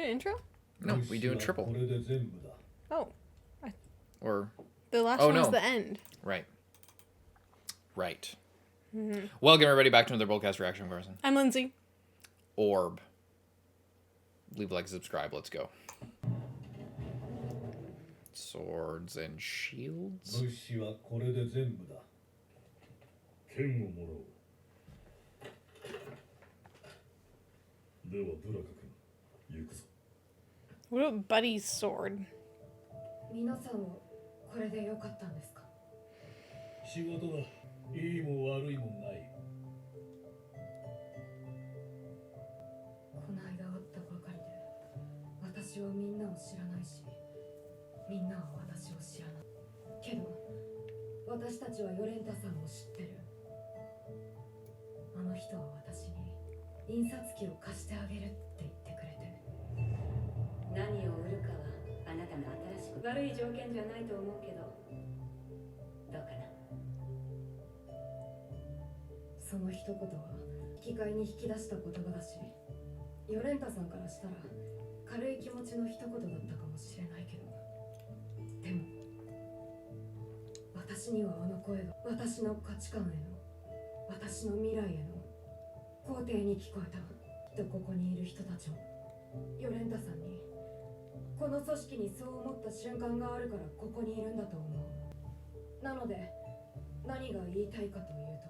an intro? No, we do a triple. Oh. Or... The last one was the end. Right. Right. Welcome, everybody, back to another BOLDcast reaction person. I'm Lindsay. Orb. Leave a like, subscribe. Let's go. Swords and shields. What about Buddy's sword? 皆さんはこれで良かったんですか？仕事だ。いいも悪いもない。この間会ったばかりで、私はみんなを知らないし、みんなは私を知らない。けど、私たちはヨレンタさんを知ってる。あの人は私に印刷機を貸してあげるって言ってくれて。何を売るかはあなたの新しく悪い条件じゃないと思うけど、どうかな。その一言は引き換えに引き出した言葉だし、ヨレンタさんからしたら軽い気持ちの一言だったかもしれないけど、でも私にはあの声が私の価値観への、私の未来への肯定に聞こえた。きっとここにいる人たちもヨレンタさんにこの組織にそう思った瞬間があるからここにいるんだと思う。なので何が言いたいかというと、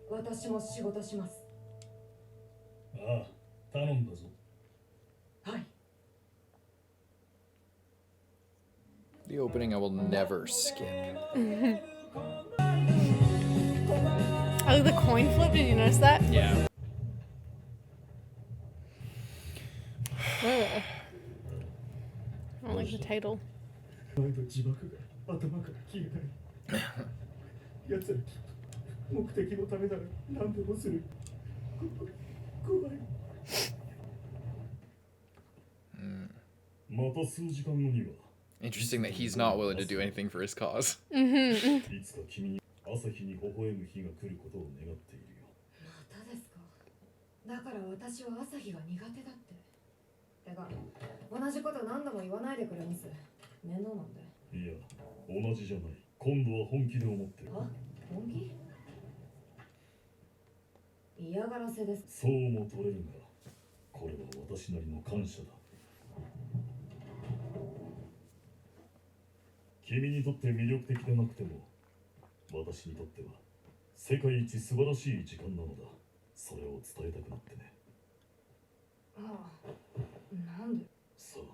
私も仕事します。ああ、頼んだぞ。はい。 The opening I will never skip. I like the coin flip. Did you notice that? Yeah. I don't like the title. 自爆が頭から消えない。奴らきっと目的のためなら何でもする。怖い。また数時間後には。Interesting that he's not willing to do anything for his cause. いつか君に朝日に微笑む日が来ることを願っているよ。またですか。だから私は朝日が苦手だって。てか、同じこと何度も言わないでくれます。面倒なんで。いや、同じじゃない。今度は本気で思ってる。あ、本気？嫌がらせです。そうも取れるが、これは私なりの感謝だ。君にとって魅力的でなくても、私にとっては世界一素晴らしい時間なのだ。それを伝えたくなってね。ああ、なんで？さあ、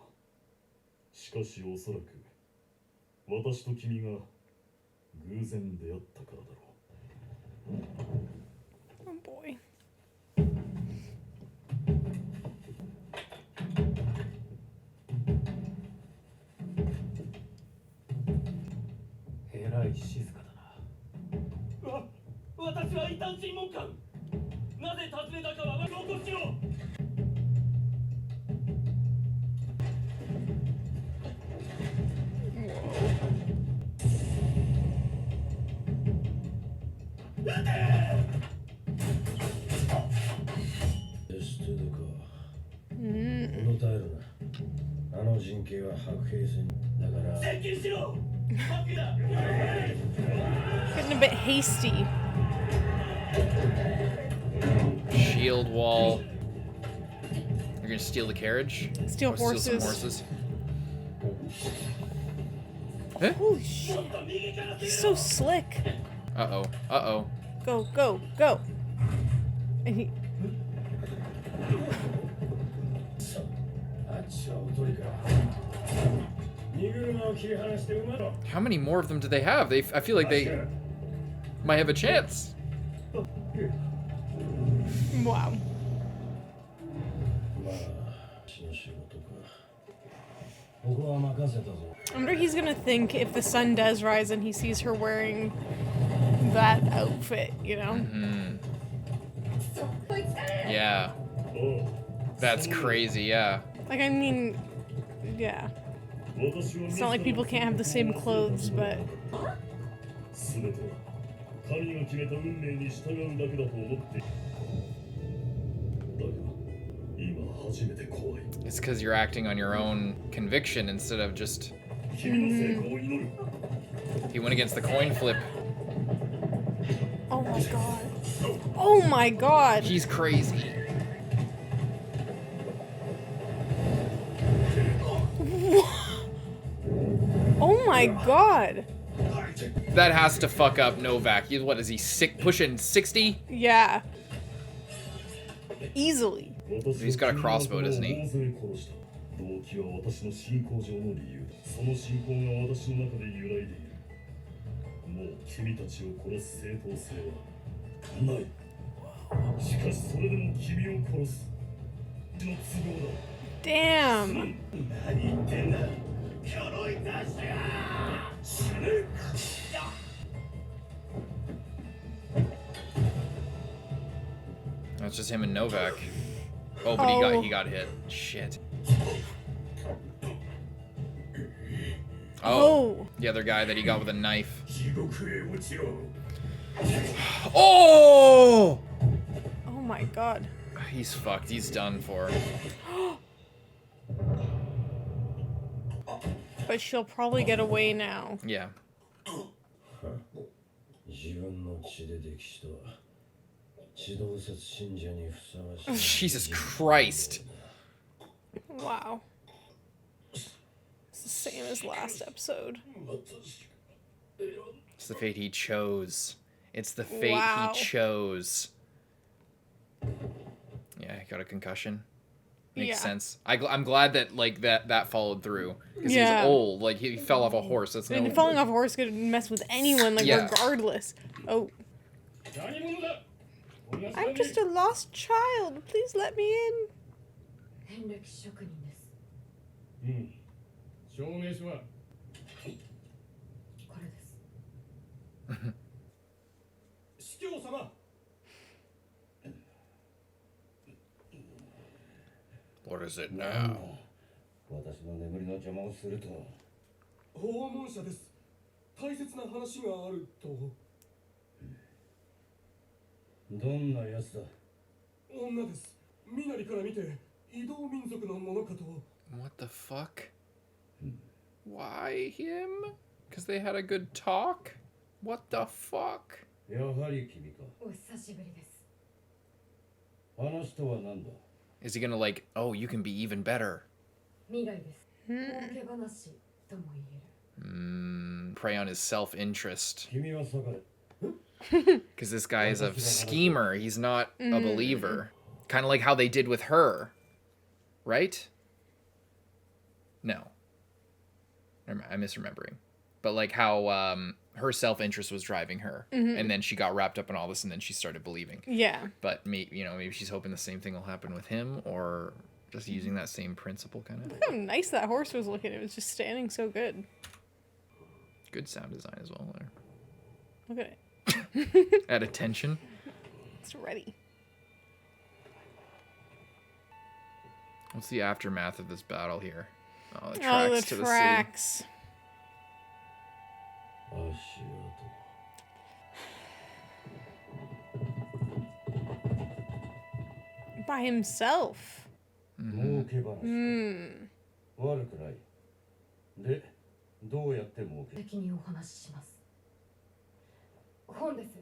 しかしおそらく私と君が偶然出会ったからだろう。 Oh boy. えらい静かだな。私は異端審問官。なぜ訪ねたかは報告しろ。答えるな。あの人形は白兵戦だから。接近しろ。 Getting a bit hasty. Shield wall. You're gonna steal the carriage? Steal horses. Steal some horses. Huh? Holy shit. He's so slick. Uh-oh. Uh-oh. Go, go, go. And he... How many more of them do they have? I feel like they might have a chance. Wow. I wonder he's gonna think if the sun does rise and he sees her wearing that outfit, you know? Yeah. That's crazy, yeah. Like, I mean, yeah. It's not like people can't have the same clothes, but... 神が決めた運命に従うだけだと思って初めて怖い。 It's because you're acting on your own conviction instead of just. 君の成功を祈る。 He went against the coin flip. Oh my god. Oh my god. He's crazy. Oh my god. That has to fuck up Novak. He's, what is he, sick, pushing 60? Yeah. Easily. He's got a crossbow, doesn't he? 動機は私の信仰上の理由だ。その信仰が私の中で揺らいでいる。もう君たちを殺す正当性はない。しかしそれでも君を殺す。私の都合だ。Damn. 何言ってんだ。鎧出してや。死ぬ。That's just him and Novak. Oh, but he got hit. Shit. Oh, the other guy that he got with a knife. Oh! Oh my god. He's fucked. He's done for. But she'll probably get away now. Yeah. 自分の血でできした地動説信者にふさわしい Jesus Christ. Wow. It's the same as last episode. It's the fate he chose. It's the fate Wow. he chose. Yeah, he got a concussion. Makes Yeah. sense. I'm glad that like that followed through because Yeah. he's old. Like he fell off a horse. That's And no. falling off a horse could mess with anyone, like, Yeah. regardless. Oh. I'm just a lost child. Please let me in. 遍歴職人です。証明書はこれです。司教様。 What is it now? 私の眠りの邪魔をすると訪問者です。大切な話があると。どんなやつだ女です。身なりから見て移動民族のものかと。 What the fuck? Why him? Because they had a good talk? What the fuck? やはり君かお久しぶりです。話とは何だ Is he gonna like, oh, you can be even better? 未来です。儲け話とも言える。Prey on his self-interest. 君は逆れ Because this guy is a schemer. He's not a believer. Kind of like how they did with her. Right? No. I'm misremembering. But like how her self-interest was driving her. And then she got wrapped up in all this and then she started believing. Yeah. But maybe she's hoping the same thing will happen with him or just using that same principle kind of. Look how nice that horse was looking. It was just standing so good. Good sound design as well there. Look at it. At attention. It's ready. What's the aftermath of this battle here? Oh, the tracks Oh, the to tracks. 足跡 By himself. 儲け話悪くないでどうやって儲け敵にお話しします。本です。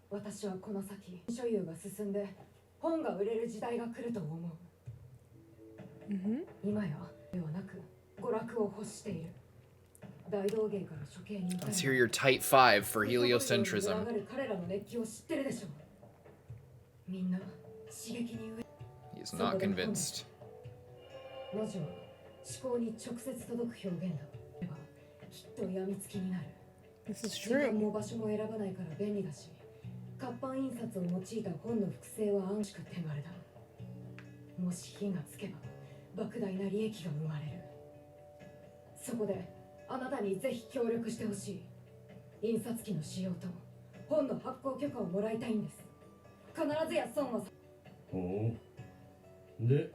私はこの先所有が進んで本が売れる時代が来ると思う。今やではなく娯楽を欲している。大道芸から処刑に至る Let's hear your tight five for 彼 heliocentrism. らの熱気を知ってるでしょう。みんな刺激に飢え He's not convinced. 文字は思考に直接届く表現だ。ではきっと病みつきになる。 This is 時間 true. も場所も選ばないから便利だし、活版印刷を用いた本の複製は安しく手軽だ。もし火がつけば莫大な利益が生まれる。そこであなたにぜひ協力してほしい。印刷機の使用と本の発行許可をもらいたいんです。必ずや損はほうで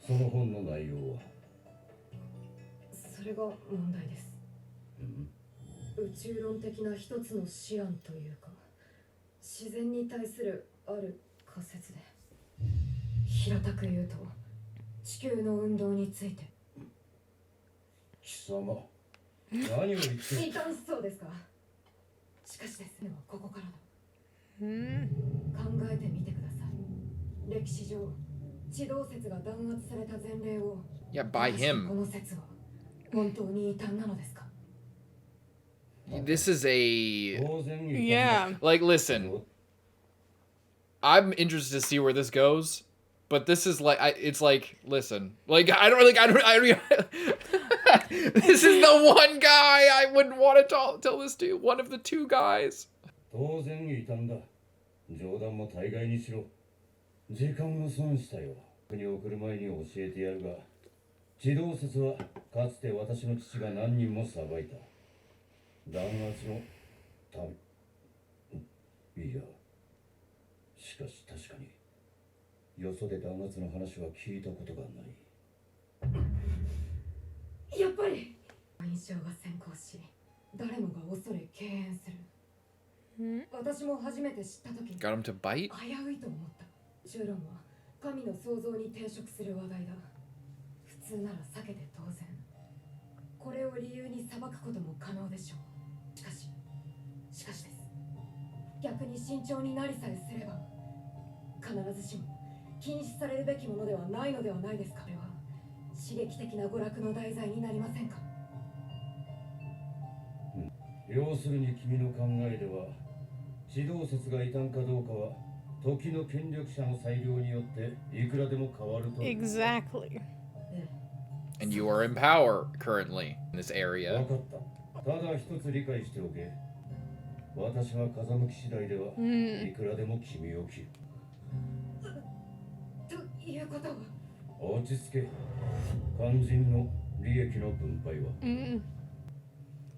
その本の内容はそれが問題です。宇宙論的な一つの思案というか、自然に対するある仮説で、平たく言うと地球の運動について。貴様何を言って異端思想ですか。しかしですね、ここからだ。考えてみてください。歴史上地動説が弾圧された前例を Yeah, by こ him. の説は本当に異端なのですか。 This is a 当然 Yeah. like listen. I'm interested to see where this goes, but this is like it's like listen, like I don't this is the one guy I wouldn't want to tell this to. One of the two guys. 当然異端だ。冗談も大概にしろ。時間を損したよ。国を送る前に教えてやるが、地動説はかつて私の父が何人も裁いた。弾圧の民。いや、しかし確かに、よそで弾圧の話は聞いたことがない。やっぱり印象が先行し、誰もが恐れ敬遠する。私も初めて知った時に Got him to bite? 危ういと思った。修論は神の創造に抵触する話題だ。普通なら避けて当然。これを理由に裁くことも可能でしょう。しかしです。逆に慎重になりさえすれば、必ずしも禁止されるべきものではないのではないですか。これは刺激的な娯楽の題材になりませんか。要するに君の考えでは、地動説が異端かどうかは時の権力者の裁量によっていくらでも変わると。 Exactly. And you are in power currently in this 分 area. かった。ただ一つ理解しておけ。私は風向き次第では、いくらでも君を切る。ということは、落ち着け。肝心の利益の分配は。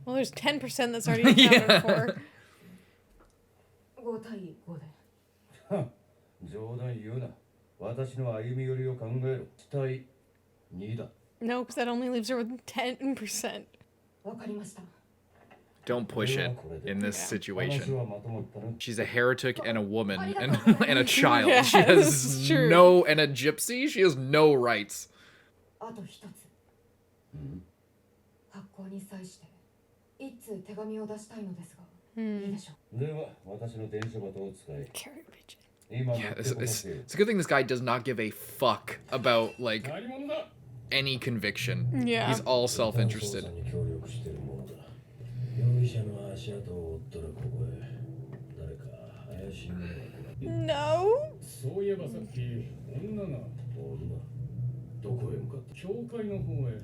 Well, there's 10% that's already accounted for. 5対5で。冗談言うな。私の歩み寄りを考えろ。期待2だ。 No, because that only leaves her with 10%. わかりました。 Don't push it in this 話 situation. はまとまったな。 She's a heretic and a woman and a child. Yeah, She this has is true. no and a gypsy. She has no rights. あと一つ。発行に際して一通手紙を出したいのですが、いいでしょう。では、私の電車バトを使え。 Carry pigeon. 今持 Yeah, って it's, こさ it's, せよ。 it's a good thing this guy does not give a fuck about like 何者だ。 any conviction. Yeah. He's all self-interested. 捜査に協力してるものだ。容疑者の足跡を追ったらここへ。誰か怪しいものが来ない。 No? そういえばさっき女が女どこへ向かった。教会の方へ。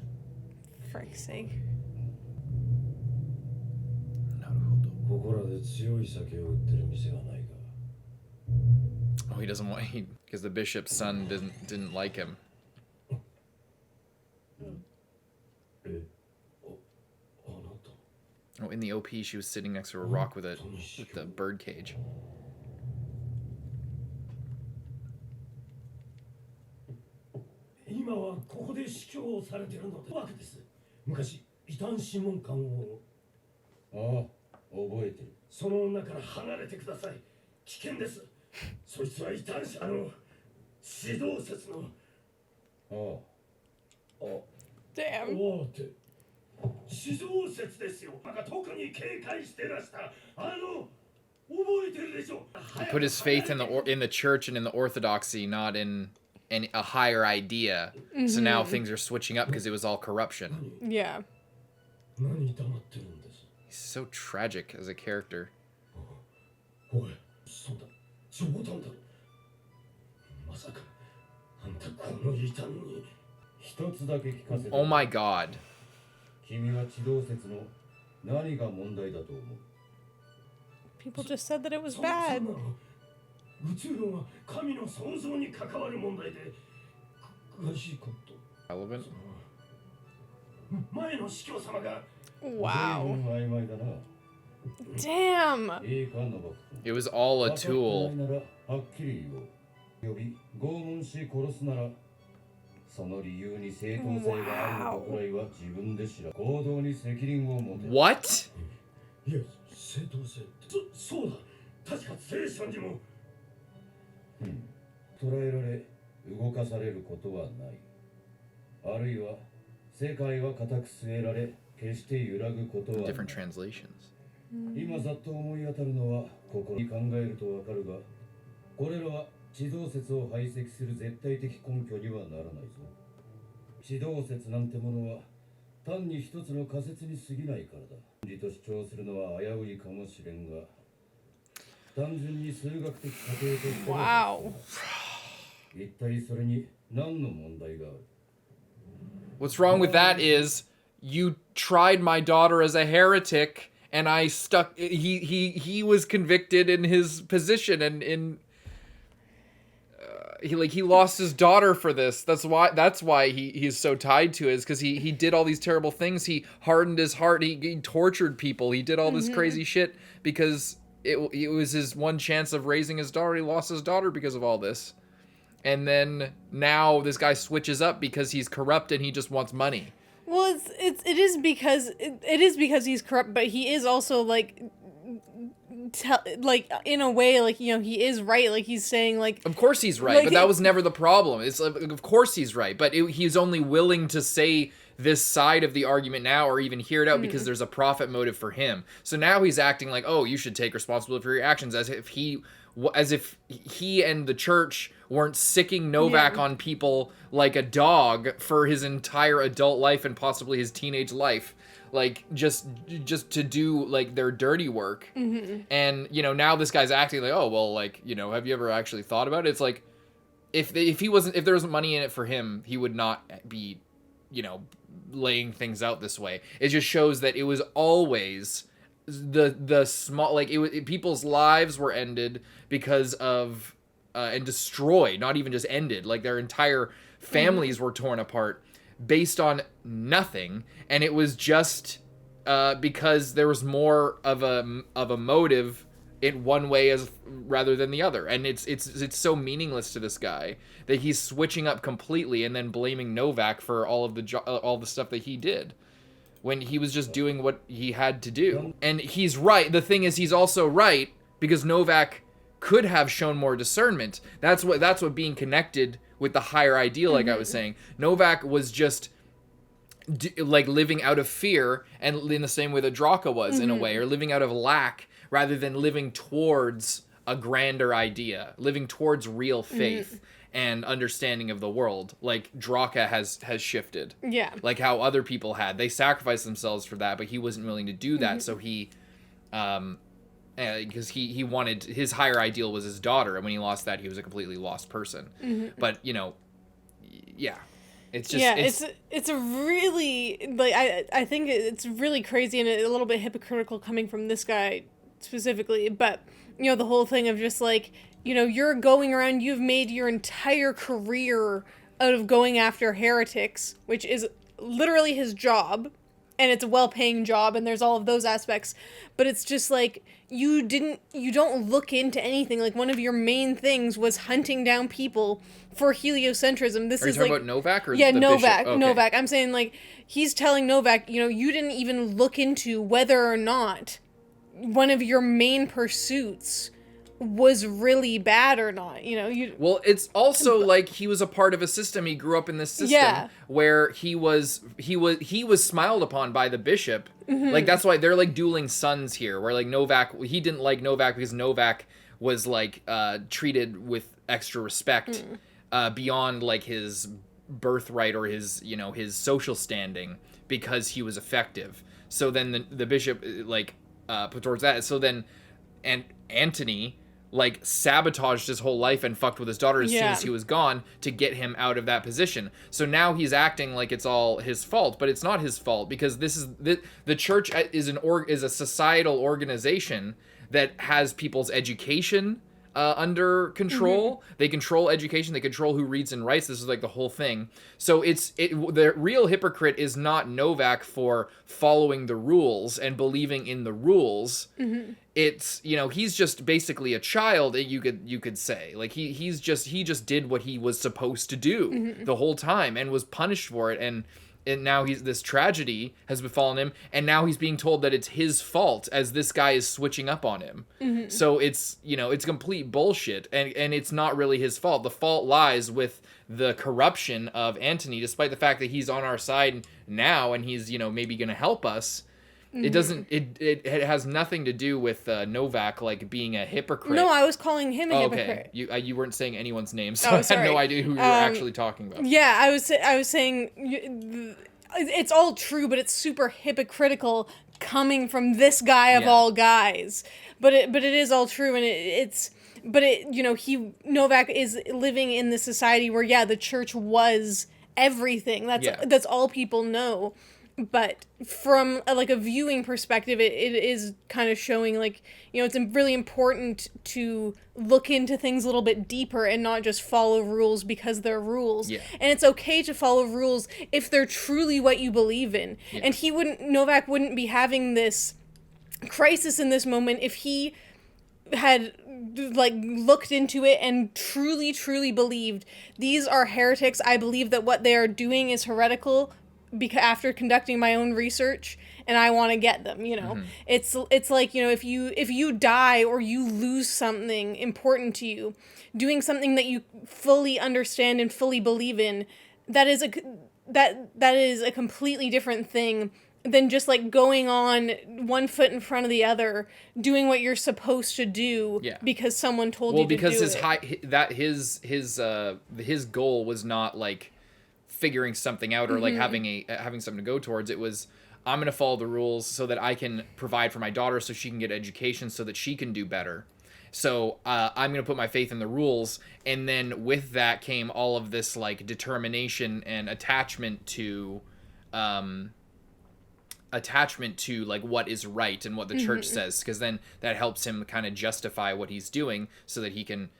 Frick's sake. ここらで強い酒を売ってる店はないか。 Oh, he doesn't want because the bishop's son didn't like him. え、あなた。 Oh, in the OP, she was sitting next to a rock with the bird cage. 今はここで司教をされているのでわけです。昔異端諮問官を。ああ、覚えてる。その女から離れてください。危険です。そいつは異端者の指導説の。ああ。Damn. おーって指導説ですよ。なんか特に警戒してらした覚えてるでしょ。 He put his faith in the church and in the orthodoxy, not in a higher idea. So now things are switching up because it was all corruption. Yeah. 何黙ってるんです。 He's so tragic as a character. おい、そうだ、冗談だろ。まさかあんたこの異端に。一つだけ聞かせて。 Oh my god. 君は地動説の何が問題だと思う。 People just said that it was そんな bad. の宇宙論は神の創造に関わる問題で詳しいこと。 Relevant? 前の司教様が Wow. 曖昧だな。 Damn. いいか、ノバク君。 It was all a 分かって tool. ないならはっきり言おう。呼び拷問し殺すならその理由に正当性があるのかくらいは自分で知ら行動に責任を持て。 What? いや正当性ってそうだ確か聖書にも。捕らえられ動かされることはない。あるいは世界は固く据えられ決して揺らぐことはない。 Different translations. 今ざっと思い当たるのは心に考えるとわかるが、これらは地動説を排斥する絶対的根拠にはならないぞ。地動説なんてものは単に一つの仮説に過ぎないからだ。真理と主張するのは危ういかもしれんが、単純に数学的過程としては Wow. 一体それに何の問題がある？ What's wrong with that is you tried my daughter as a heretic, and I stuck. He was convicted in his position, and he lost his daughter for this. That's why he's so tied to it, is because he did all these terrible things. He hardened his heart. He tortured people. He did all this crazy shit because it was his one chance of raising his daughter. He lost his daughter because of all this. And then now this guy switches up because he's corrupt and he just wants money. Well, it is because he's corrupt, but he is also like in a way, like, you know, he is right. Like, he's saying, like, Of course he's right, like, but that was never the problem. It's like, of course he's right, but he's only willing to say this side of the argument now, or even hear it out, because there's a profit motive for him. So now he's acting like, oh, you should take responsibility for your actions, as if he and the church weren't sicking Novak on people like a dog for his entire adult life and possibly his teenage life, like just to do like their dirty work. And you know, now this guy's acting like, oh well, like, you know, have you ever actually thought about it? It's like, if there wasn't money in it for him, he would not be, you know, laying things out this way. It just shows that it was always the small, like, people's lives were ended because of and destroyed, not even just ended, like their entire families were torn apart based on nothing, and it was just because there was more of a motive in one way as rather than the other. And it's so meaningless to this guy that he's switching up completely and then blaming Novak for all the stuff that he did, when he was just doing what he had to do. And he's right. The thing is, he's also right, because Novak could have shown more discernment. That's what being connected with the higher ideal, like I was saying. Novak was just like living out of fear, and in the same way that Draka was, in a way, or living out of lack rather than living towards a grander idea, living towards real faith and understanding of the world, like Draka has shifted. Yeah. Like how other people had. They sacrificed themselves for that, but he wasn't willing to do that, so he because he wanted, his higher ideal was his daughter, and when he lost that, he was a completely lost person. But, you know, yeah. It's just it's a really, like, I think it's really crazy and a little bit hypocritical coming from this guy specifically, but, you know, the whole thing of just like, you know, you're going around, you've made your entire career out of going after heretics, which is literally his job, and it's a well-paying job, and there's all of those aspects, but it's just like, you don't look into anything. Like, one of your main things was hunting down people for heliocentrism. This Are you is talking like, about Novak or yeah, the Novak, bishop? Okay. Novak. I'm saying, like, he's telling Novak, you know, you didn't even look into whether or not one of your main pursuits was really bad or not, you know. Well, it's also like he was a part of a system. He grew up in this system where he was smiled upon by the bishop. Like, that's why they're like dueling sons here, where like Novak, he didn't like Novak because Novak was like treated with extra respect beyond like his birthright or his, you know, his social standing, because he was effective. So then the bishop like put towards that. So then Antony like sabotaged his whole life and fucked with his daughter as soon as he was gone to get him out of that position. So now he's acting like it's all his fault, but it's not his fault, because this is the church is a societal organization that has people's education under control. They control education. They control who reads and writes. This is like the whole thing. So the real hypocrite is not Novak for following the rules and believing in the rules. It's, you know, he's just basically a child. You could say, like, he just did what he was supposed to do the whole time and was punished for it. And and now this tragedy has befallen him, and now he's being told that it's his fault as this guy is switching up on him. So it's, it's complete bullshit, and it's not really his fault. The fault lies with the corruption of Antony, despite the fact that he's on our side now and he's, maybe going to help us. It doesn't. It has nothing to do with Novak like being a hypocrite. No, I was calling him a hypocrite. Okay, you weren't saying anyone's name, so Oh, I had sorry. no idea who you were actually talking about. Yeah, I was saying it's all true, but it's super hypocritical coming from this guy of all guys. But it is all true, and Novak is living in this society where the church was everything. That's all people know. But from a viewing perspective, it is kind of showing it's really important to look into things a little bit deeper and not just follow rules because they're rules. Yeah. And it's okay to follow rules if they're truly what you believe in. Yeah. And Novak wouldn't be having this crisis in this moment if he had looked into it and truly believed these are heretics. I believe that what they are doing is heretical. Because after conducting my own research, and I want to get them, it's like, if you die or you lose something important to you, doing something that you fully understand and fully believe in, that is a completely different thing than just going on one foot in front of the other, doing what you're supposed to do because someone told you to do it. Well, because his goal was not figuring something out or having something to go towards. It was, I'm going to follow the rules so that I can provide for my daughter so she can get education so that she can do better. So I'm going to put my faith in the rules. And then with that came all of this determination and attachment to what is right and what the church says, because then that helps him kind of justify what he's doing so that he can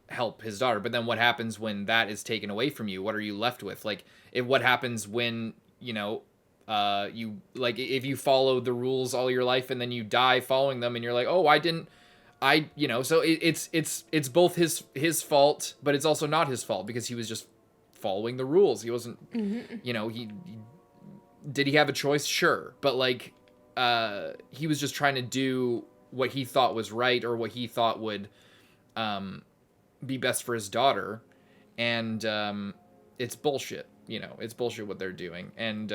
help his daughter. But then what happens when that is taken away from you? What are you left with? What happens when you if you follow the rules all your life and then you die following them and you're so it's both his fault, but it's also not his fault because he was just following the rules. He wasn't did he have a choice? Sure, but he was just trying to do what he thought was right or what he thought would be best for his daughter, and it's bullshit. It's bullshit what they're doing, and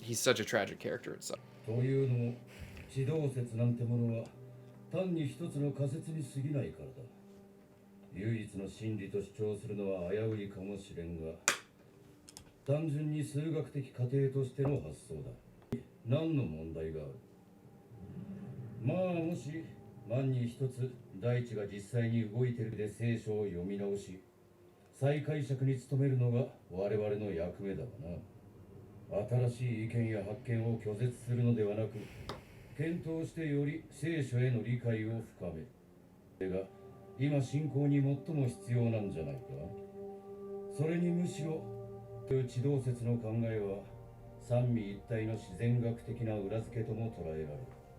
he's such a tragic character itself. というのも、地動説なんてものは単に一つの仮説に過ぎないからだ。唯一の真理と主張するのは危ういかもしれんが、単純に数学的過程としての発想だ。何の問題がある？まあもし万に一つ大地が実際に動いているで聖書を読み直し再解釈に努めるのが我々の役目だわな。新しい意見や発見を拒絶するのではなく検討してより聖書への理解を深める。それが今信仰に最も必要なんじゃないか。それにむしろ地動説の考えは三位一体の自然学的な裏付けとも捉えられる。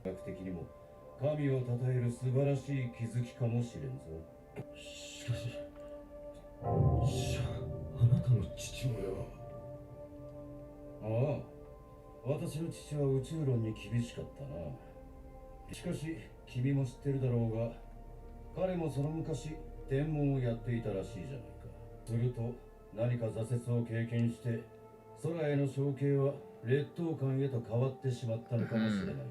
学的にも神を称える素晴らしい気づきかもしれんぞ。しかし、じゃああなたの父親は？ああ、私の父は宇宙論に厳しかったな。しかし君も知ってるだろうが、彼もその昔天文をやっていたらしいじゃないか。すると何か挫折を経験して空への承継は劣等感へと変わってしまったのかもしれないな。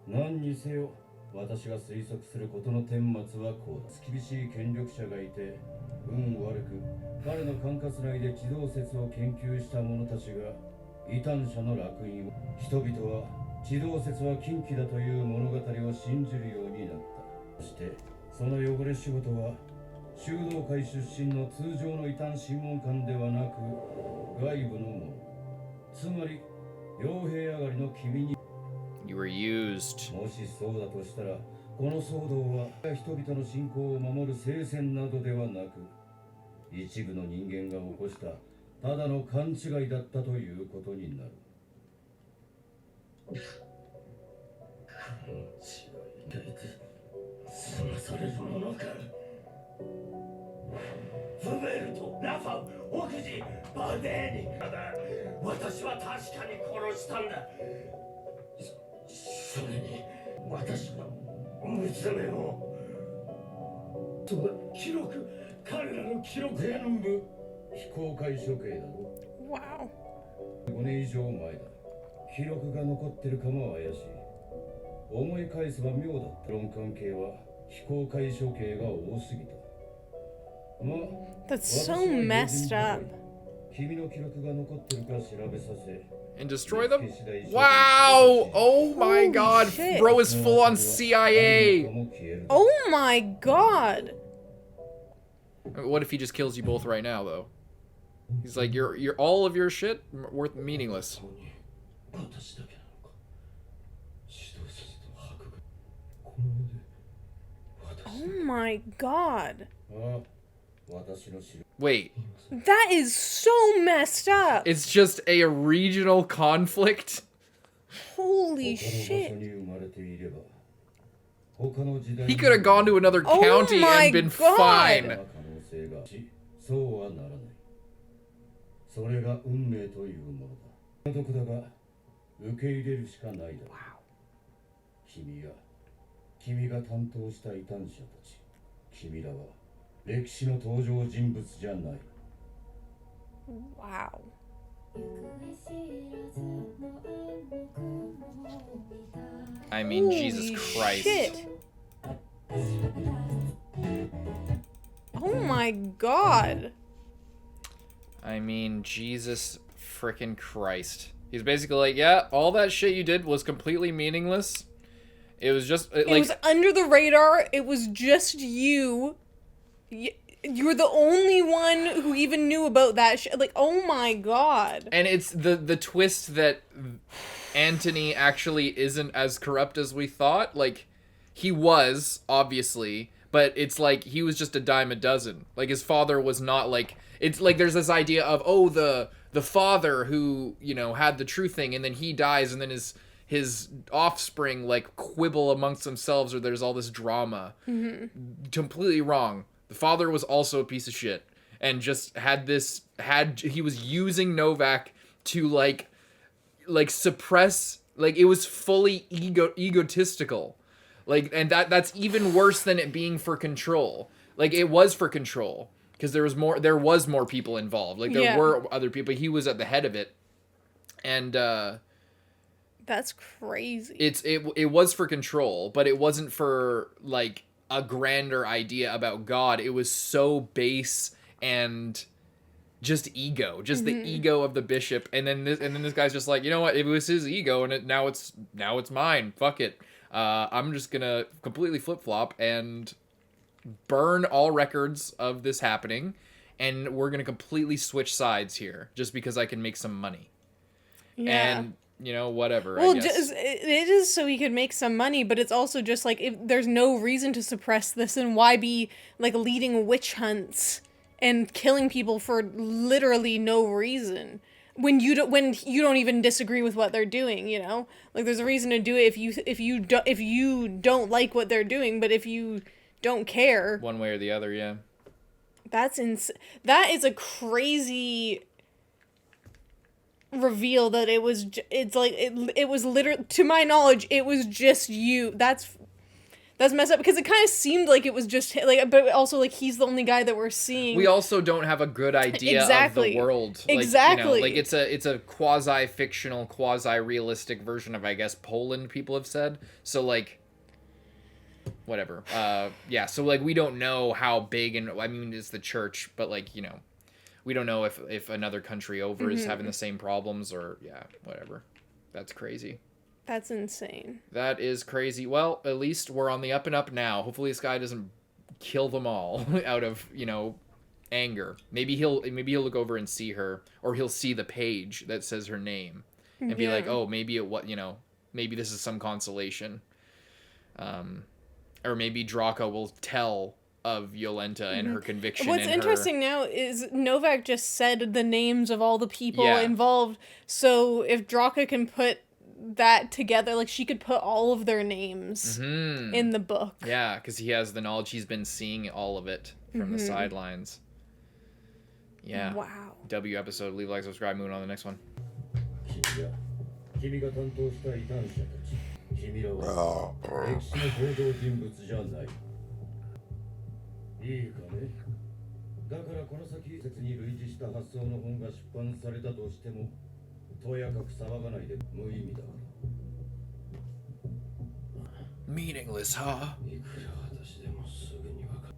何にせよ私が推測することの顛末はこうだ。厳しい権力者がいて運悪く彼の管轄内で地動説を研究した者たちが異端者の烙印を、人々は地動説は禁忌だという物語を信じるようになった。そしてその汚れ仕事は修道会出身の通常の異端審問官ではなく外部の者、つまり傭兵上がりの君に。You were used. もしそうだとしたらこの騒動は人々の信仰を守る聖戦などではなく一部の人間が起こしたただの勘違いだったということになる。勘違いだいて済まされるものか。フベルト、ラファウ、オクジ、ババデーニ。ただ私は確かに殺したんだ。それに私の娘も。そうだ、記録、彼らの記録。全部非公開処刑だろ。 Wow. 5年以上前だ。記録が残ってるかも怪しい。思い返せば妙だった。論関係は非公開処刑が多すぎた。まあ、 That's so messed up. 君の記録が残ってるか調べさせ。 And destroy them? Wow! Oh my Holy god! shit. Bro is full on CIA! Oh my god. What if he just kills you both right now, though? He's like, you're all of your shit worth meaningless. 私だけなのか。指導者と白がこの世で私 Oh my god. ああ、私の知る。 Wait, That is so messed up. it's just a regional conflict? Holy 他の場所 shit. に生まれていれば、他の時代 He could have gone to another Oh county my and been God. fine. 可能性がし、そうはならない。それが運命というものだ。孤独だが受け入れるしかないだろう。君が担当した異端者たち、君らは歴史の登場人物じゃない。 Wow. I mean, Holy Jesus Christ. Shit. Oh my god. I mean, Jesus frickin' Christ. He's basically like, yeah, all that shit you did was completely meaningless. It was just, It like, was under the radar. It was just you. You were the only one who even knew about that shit. Like, oh my god. and it's the twist that Antony actually isn't as corrupt as we thought. Like, he was, obviously, but it's like he was just a dime a dozen. Like, his father was not like, it's like there's this idea of, oh, the father who, you know, had the true thing, and then he dies, and then his offspring like quibble amongst themselves, or there's all this drama. Completely wrong. The father was also a piece of shit, and just he was using Novak to like suppress, like, it was fully egotistical. Like, and that's even worse than it being for control. Like, it was for control because there was more people involved. Like, there were other people. He was at the head of it. And That's crazy. it was for control, but it wasn't for like a grander idea about God. It was so base and just ego, just the ego of the bishop. And then this guy's just like, you know what? It was his ego, and now it's mine. Fuck it. I'm just gonna completely flip-flop and burn all records of this happening, and we're gonna completely switch sides here just because I can make some money. Yeah. And, you know, whatever. Well, I guess. it is so he could make some money, but it's also just like, if there's no reason to suppress this, and why be like leading witch hunts and killing people for literally no reason when you don't even disagree with what they're doing, you know? Like, there's a reason to do it if you don't like what they're doing, but if you don't care, One way or the other, yeah. that is a crazy reveal that it was literally, to my knowledge, it was just you. That's messed up, because it kind of seemed like it was just like, but also like he's the only guy that we're seeing. We also don't have a good idea Exactly. of the world. Like, Exactly. You know, like, it's a quasi-fictional, quasi-realistic version of, I guess, Poland, people have said. So, like, whatever. Yeah, so, like, we don't know how big, and I mean, it's the church, but, like, you know, we don't know if another country over is having the same problems, or, yeah, whatever. That's crazy. That's insane. That is crazy. Well, at least we're on the up and up now. Hopefully this guy doesn't kill them all out of, you know, anger. Maybe he'll look over and see her, or he'll see the page that says her name and be like, oh, maybe maybe this is some consolation. Or maybe Draco will tell of Yolenta and her conviction. What's and interesting now is Novak just said the names of all the people Yeah. involved. So if Draka can put that together, like, she could put all of their names in the book. Yeah, because he has the knowledge. He's been seeing all of it from the sidelines. Yeah. Wow. W episode. Leave a like, subscribe, Moon on the next one. 君が担当した異端者たち、君らは歴史の登場人物じゃない。いいかね。だからこの先説に類似した発想の本が出版されたとしても、とやかく騒がないで無意味だから。Meaningless, huh? いくら私でもすぐにわかる。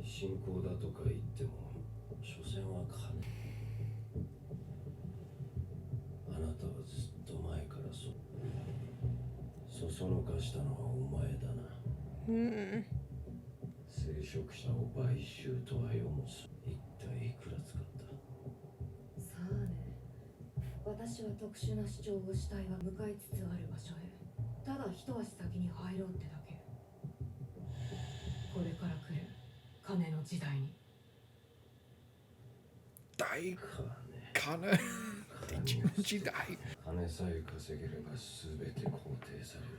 信仰だとか言っても、所詮は金。あなたはずっと前からそそのかしたのはお前だな。聖職者を買収とはよもす。一体いくら使った？さあね。私は特殊な主張をしたいが向かいつつある場所へ。ただ一足先に入ろうってだけ。これから来る金の時代に。大金時代。金さえ稼げれば全て肯定される。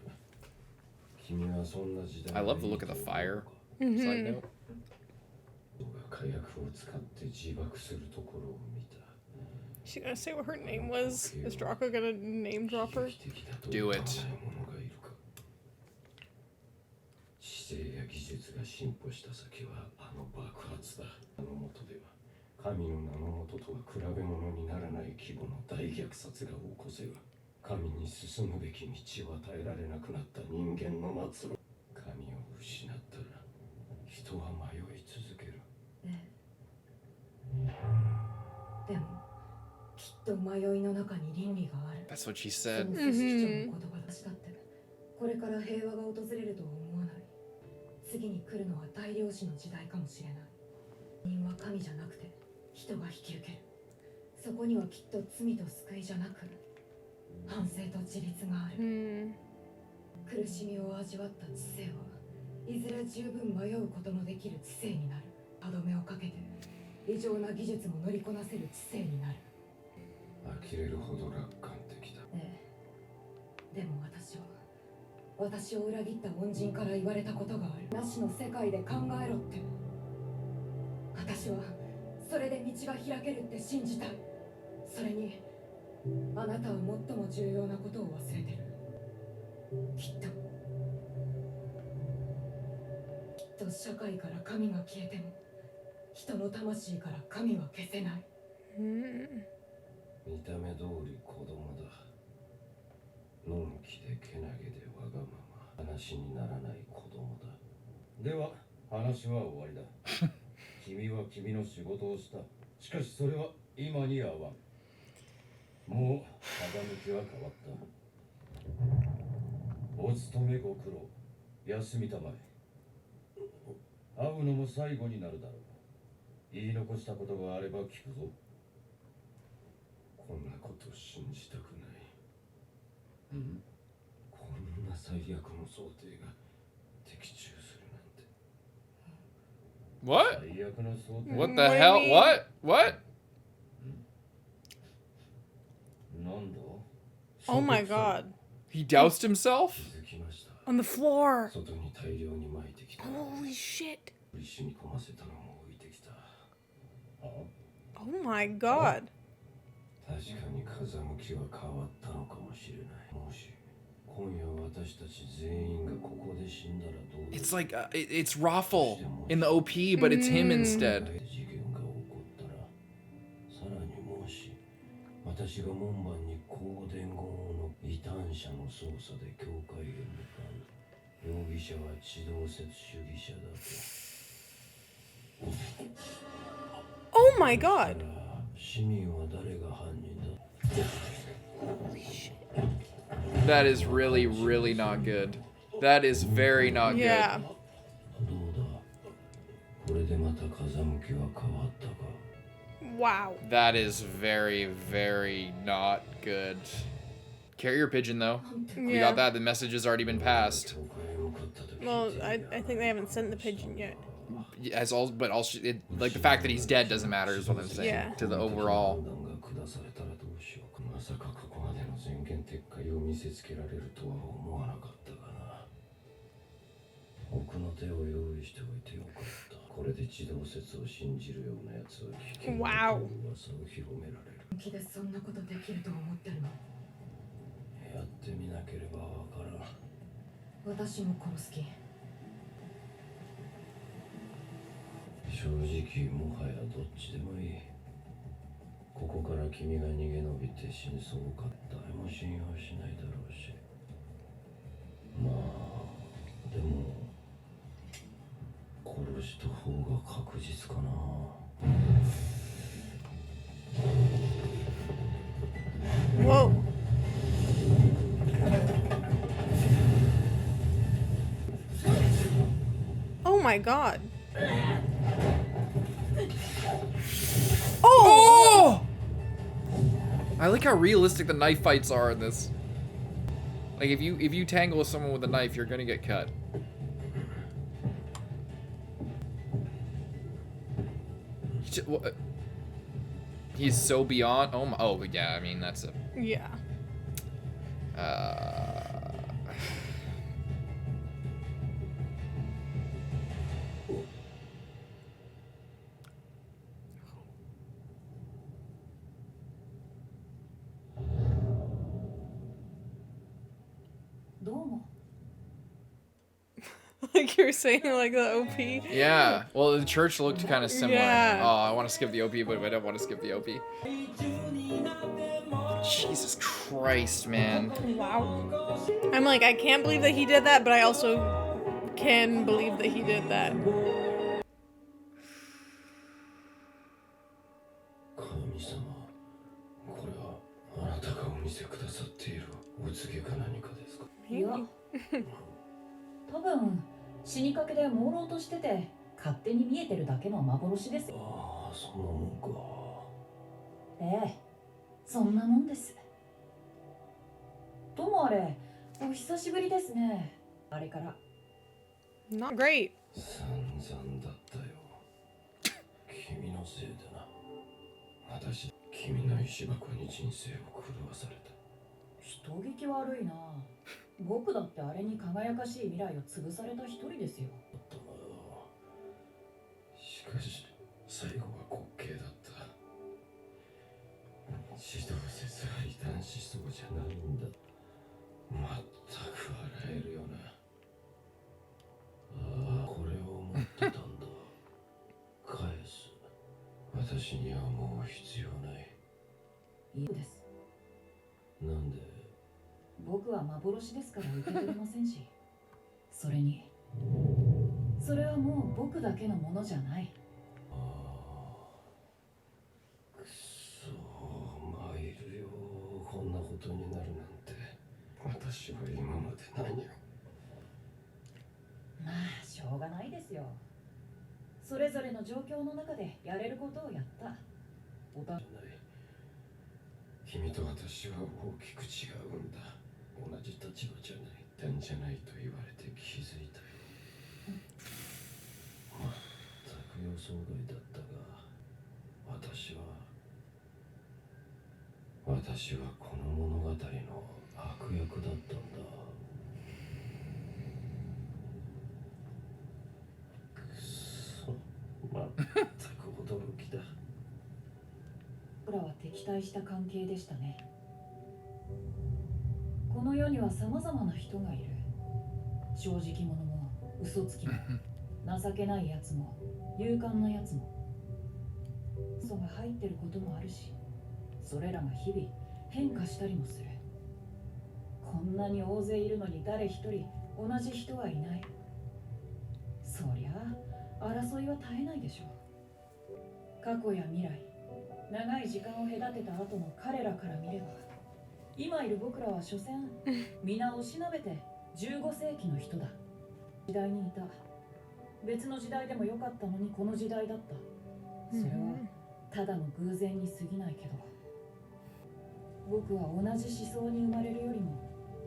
君はそんな時代。 I love the look of the fire. Side note. 火薬を使って自爆するところを見た。Is she gonna say what her name was? Is Draka gonna name drop her? Do it. 知性や技術が進歩した先はあの爆発だ。あの元では神の名の元とは比べ物にならない規模の大虐殺が起こせば、神に進むべき道を与えられなくなった人間の末路。神を失ったら人は迷い続ける。でもきっと迷いの中に倫理がある。 That's what she そ said. の聖職者の言葉だしだって、これから平和が訪れるとは思わない。次に来るのは大量死の時代かもしれない。人は神じゃなくて人が引き受ける。そこにはきっと罪と救いじゃなく反省と自立がある。苦しみを味わった知性はいずれ十分迷うことのできる知性になる。歯止めをかけて異常な技術も乗りこなせる知性になる。呆れるほど楽観的だ。でも私を裏切った恩人から言われたことがある。なしの世界で考えろって。私はそれで道が開けるって信じたい。それにあなたは最も重要なことを忘れてる。きっと社会から神が消えても人の魂から神は消せない。見た目通り子供だ。のんきでけなげでわがまま。話にならない子供だ。では話は終わりだ。君は君の仕事をした。しかしそれは今に合わん。もう風向きは変わった。お勤めご苦労。休みたまえ。会うのも最後になるだろう。言い残したことがあれば聞くぞ。こんなこと信じたくない。こんな最悪の想定が的中するなんて。 What? 最悪の想定。 What the hell? What? What? なんだ? Oh my god. He doused himself? 気づきました。 On the floor. 外に大量に撒いてきた。 Holy shit. 一緒に込ませたのも置いてきた。あ? Oh my god. 確かに風向きは変わったのかもしれない。もし今夜私たち全員がここで死んだらどう？ It's like it's Raffle in the OP, but it's him instead. 事件が起こったら、さらにもし私が門番に公伝言の異端者の捜査で教会へ向かう。容疑者は地動説主義者だと。 Oh my god. 市民は誰が犯人だ? That is really, really not good. That is very not Yeah. どうだ? これでまた風向きは変わったか? Wow. good. That is very, very not good. Carry your pigeon though. We Yeah. got that. The message has already been passed. 教会へ向かった時、 Well, I think they haven't sent the pigeon yet. As all, but also, like the fact that he's dead doesn't matter is what I'm saying. Yeah. To the overall. 判断が下されたらどうしようか。まさかここまでの全権撤回を見せつけられるとは思わなかったがな。奥の手を用意しておいてよかった。これで自動説を信じるようなやつは危険 Wow. だという噂を広められる。本気でそんなことできると思ってるの？やってみなければわからん。私も殺す気。正直もはやどっちでもいい。ここから君が逃げ延びて真相を語った誰も信用しないだろうし。まあでも殺した方が確実かな。Whoa. Oh my god. Oh! I like how realistic the knife fights are in this. Like if you tangle with someone with a knife, you're gonna get cut. He's so beyond. Oh my. Oh yeah. I mean that's a. Yeah. Like you were saying, like the OP. Yeah. Well, the church looked kind of similar. Yeah. Oh, I want to skip the OP, but I don't want to skip the OP. Jesus Christ, man. Wow. I'm like, I can't believe that he did that, but I also can believe that he did that. 神様、これはあなたがお見せくださっているお告げか何かですか？いや多分死にかけで朦朧としてて勝手に見えてるだけの幻です。ああ、そんなもんか。ええ、そんなもんです。ともあれ、お久しぶりですね。あれから。 Not great. 散々だったよ。君のせいだな。私、君の石箱に人生を狂わされた。人聞き悪いな。僕だってあれに輝かしい未来を潰された一人ですよ。しかし最後は滑稽だった。指導説は異端思想じゃないんだ。全く笑えるよな。ああ、これを持ってたんだ。返す。私にはもう必要ない。いいです。なんで？僕は幻ですから受け取れませんし、それにそれはもう僕だけのものじゃない。ああ、くそ、参るよ。こんなことになるなんて。私は今まで何を。まあしょうがないですよ。それぞれの状況の中でやれることをやった。お互い。君と私は大きく違うんだ。同じ立場じゃない、点じゃないと言われて気づいたよ。全く予想外だったが、私はこの物語の悪役だったんだ。くそ、全く驚きだ。僕らは敵対した関係でしたね。この世には様々な人がいる。正直者も嘘つきも情けないやつも勇敢なやつも。嘘が入ってることもあるし、それらが日々変化したりもする。こんなに大勢いるのに誰一人同じ人はいない。そりゃあ争いは絶えないでしょう。過去や未来、長い時間を隔てた後の彼らから見れば、今いる僕らは所詮皆おしなべて15世紀の人だ。時代にいた。別の時代でもよかったのにこの時代だった。それはただの偶然に過ぎないけど、僕は同じ思想に生まれるよりも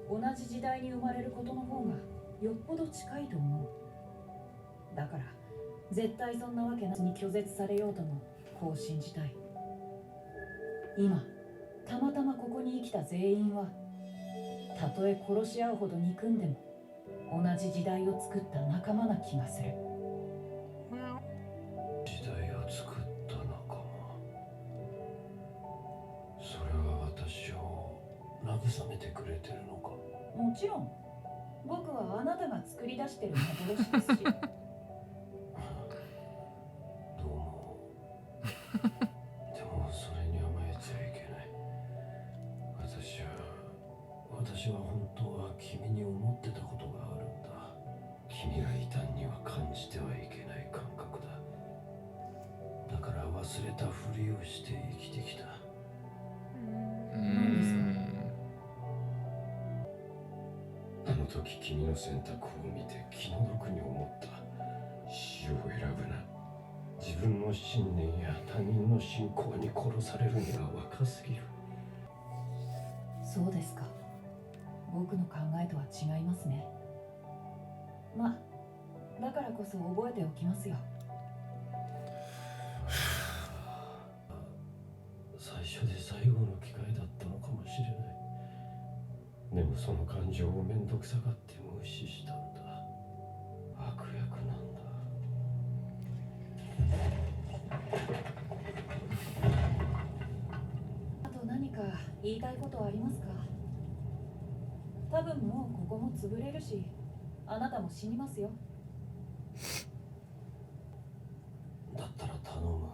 同じ時代に生まれることの方がよっぽど近いと思う。だから絶対そんなわけなしに拒絶されようともこう信じたい。今たまたまここに生きた全員は、たとえ殺し合うほど憎んでも同じ時代を作った仲間な気がする。慰めてくれてるのか。もちろん僕はあなたが作り出してる幻ですし。どうも。でもそれに甘えちゃいけない。私は本当は君に思ってたことがあるんだ。君が異端には感じてはいけない感覚だ。だから忘れたふりをして生きてきた。あの時君の選択を見て気の毒に思った。死を選ぶな。自分の信念や他人の信仰に殺されるには若すぎる。そうですか。僕の考えとは違いますね。まあだからこそ覚えておきますよ。最初で最後の機会だったのかもしれない。でもその感情をめんどくさがって無視したんだ。悪役なんだ。あと何か言いたいことはありますか？多分もうここも潰れるし、あなたも死にますよ。だったら頼む。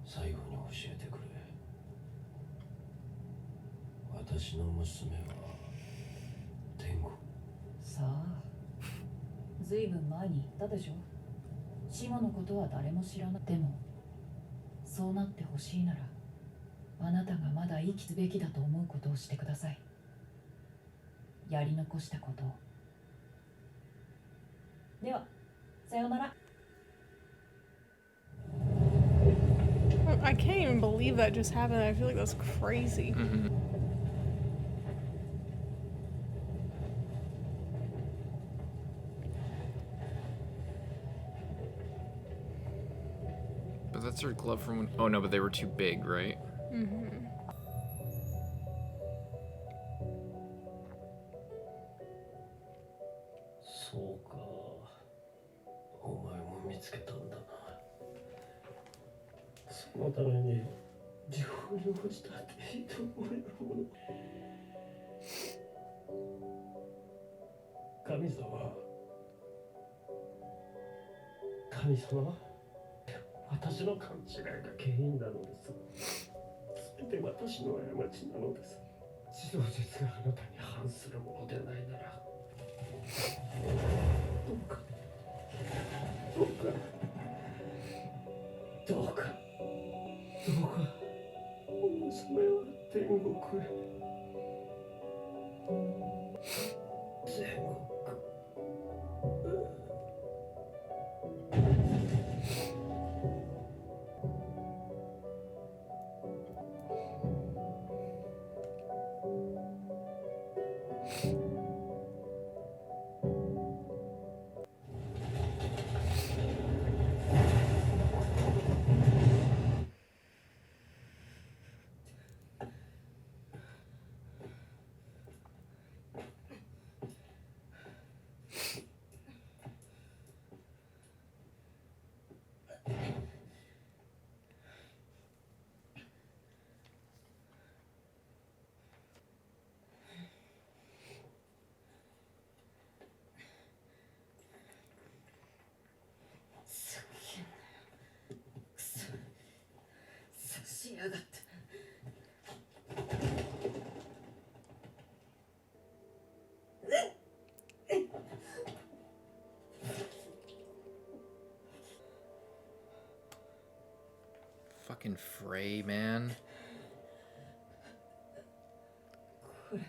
最後に教えてくれ。私の娘は天国。さあ、ずいぶん前に言ったでしょ。死後のことは誰も知らない。でもそうなってほしいなら、あなたがまだ生きすべきだと思うことをしてください。やり残したことを。では、さようなら。I can't even believe that just happened. I feel like that's crazy. But that's her glove from when... Oh no, but they were too big, right? Mm-hmm. そうか。お前も見つけたんだな。そのために地獄に落ちたっていいと思えるもの。神様。神様。私の勘違いが原因なのです。全て私の過ちなのです。自動説があなたに反するものでないなら、どうかどうかどうかどうか娘は天国へ。天国。しやがった。Fucking Frey, man. これ間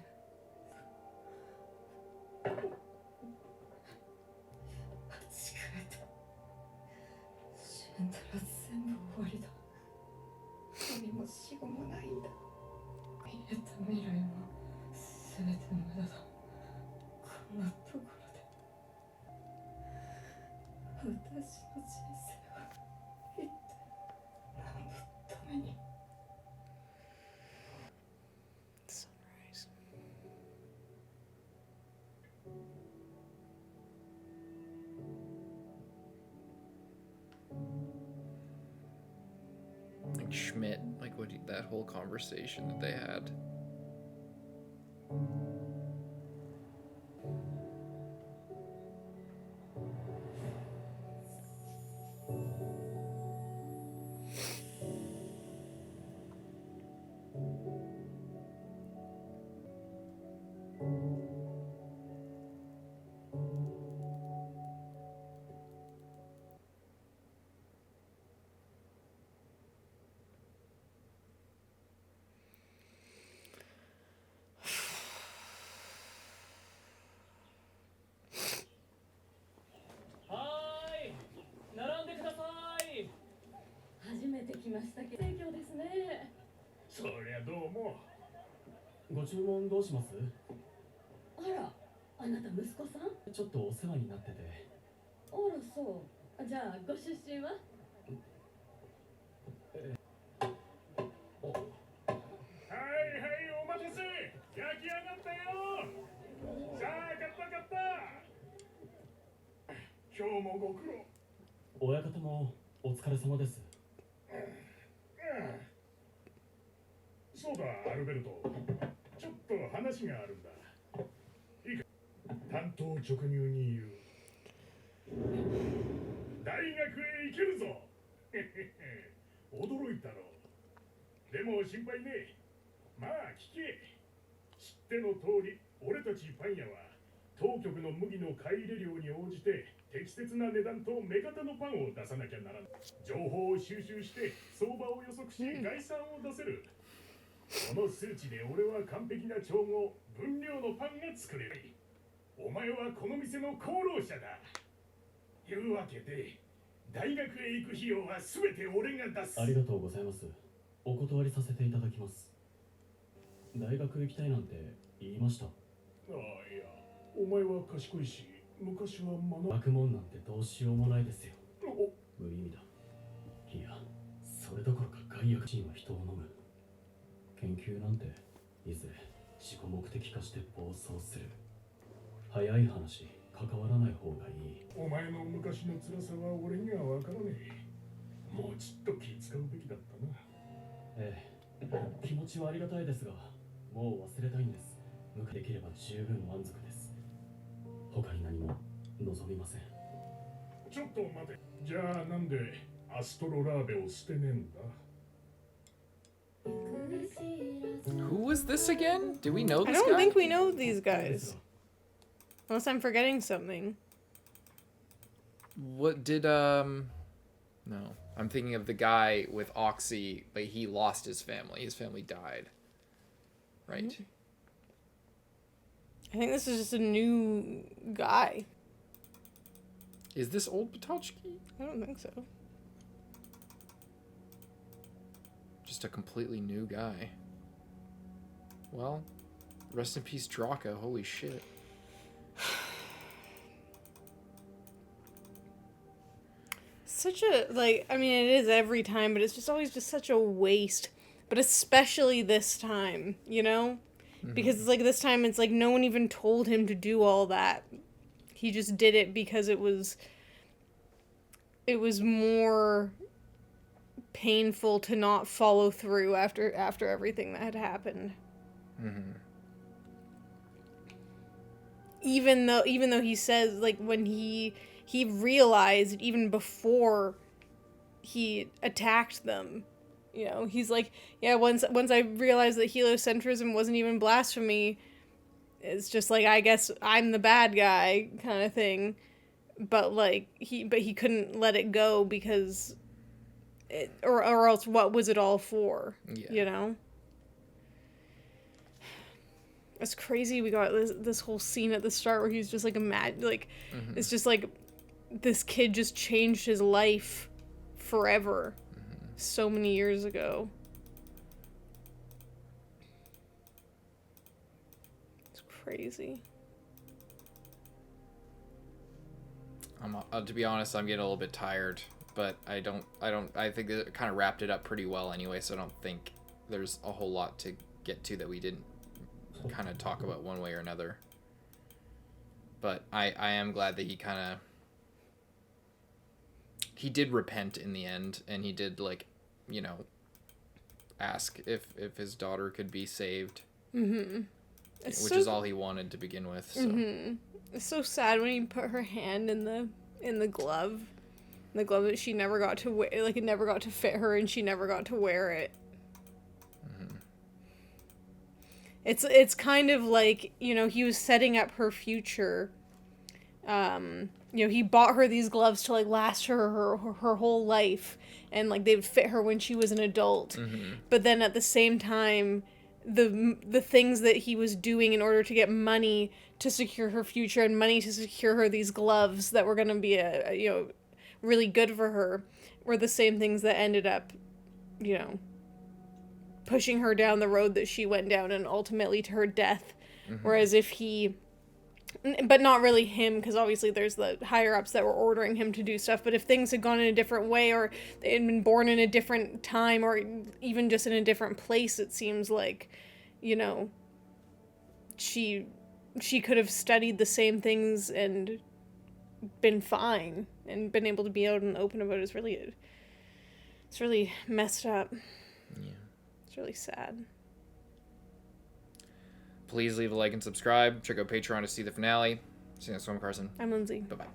違えた。死んだら全部終わりだ。神も死後もないんだ。見えた未来も全て無駄だ。こんなところで私の人生は一体何のために。Sunrise. Like Schmidt, like that whole conversation that they had. ましたけど盛況ですね。そりゃどうも。ご注文どうします？あら、あなた息子さん？ちょっとお世話になってて。あらそう。じゃあご出身は？はいはい、お待たせ。焼き上がったよ。さあ、買った。今日もご苦労。親方もお疲れ様です。そうだ、アルベルト。ちょっと話があるんだ。いいか、担当直入に言う。大学へ行けるぞ。驚いたろ。でも心配ねえ。まあ聞け。知っての通り、俺たちパン屋は当局の麦の買い入れ量に応じて適切な値段と目方のパンを出さなきゃならない。情報を収集して相場を予測し概算を出せる。この数値で俺は完璧な調合、分量のパンが作れる。お前はこの店の功労者だ。いうわけで、大学へ行く費用は全て俺が出す。ありがとうございます。お断りさせていただきます。大学行きたいなんて言いました。ああ、いや、お前は賢いし、昔は学問なんてどうしようもないですよ。お無意味だ。いや、それどころか害悪心は人を飲む。研究なんていずれ自己目的化して暴走する。早い話、関わらない方がいい。お前の昔の辛さは俺には分からねえ。もうちっと気使うべきだったな。ええ、気持ちはありがたいですが、もう忘れたいんです。無できれば十分満足です。他に何も望みません。ちょっと待て。じゃあなんでアストロラーベを捨てねえんだ。 Who was this again? Do we know I this don't guy? think we know these guys. Unless I'm forgetting something. What did No. I'm thinking of the guy with Oxy, but he lost his family. His family died. Right? I think this is just a new guy. Is this old Patochki? I don't think so. Just a completely new guy. Well, rest in peace, Draka. Holy shit. Such a, like, I mean, it is every time, but it's just always just such a waste. But especially this time, you know? Because it's like this time, it's like no one even told him to do all that. He just did it because it was more painful to not follow through after everything that had happened. Mm-hmm. Even though he says, like, when he realized even before he attacked them, you know, he's like, yeah, once I realized that heliocentrism wasn't even blasphemy, it's just like, I guess I'm the bad guy kind of thing. But like he couldn't let it go because or else what was it all for? Yeah. You know? It's crazy. We got this whole scene at the start where he's just like it's just like this kid just changed his life forever so many years ago. It's crazy. To be honest, I'm getting a little bit tired, but I think it kind of wrapped it up pretty well anyway, so I don't think there's a whole lot to get to that we didn't kind of talk about one way or another. But I am glad that he did repent in the end, and he did, like, you know, ask if his daughter could be saved. Mm-hmm. Which is all he wanted to begin with. So. Mm-hmm. It's so sad when he put her hand in the glove. The glove that she never got to wear, like, it never got to fit her, and she never got to wear it. Mm-hmm. It's kind of like, you know, he was setting up her future. You know, he bought her these gloves to, like, last her whole life, and, like, they would fit her when she was an adult. Mm-hmm. But then at the same time, the things that he was doing in order to get money to secure her future and money to secure her these gloves that were going to be you know, really good for her were the same things that ended up you know, pushing her down the road that she went down and ultimately to her death. Whereas if he, but not really him, because obviously there's the higher ups that were ordering him to do stuff, but if things had gone in a different way, or they had been born in a different time, or even just in a different place, it seems like, you know, she could have studied the same things and been fine and been able to be out and open about it. It's really messed up. Yeah. It's really sad. Please leave a like and subscribe. Check out Patreon to see the finale. See you next time, Carson. I'm Lindsay. Bye-bye.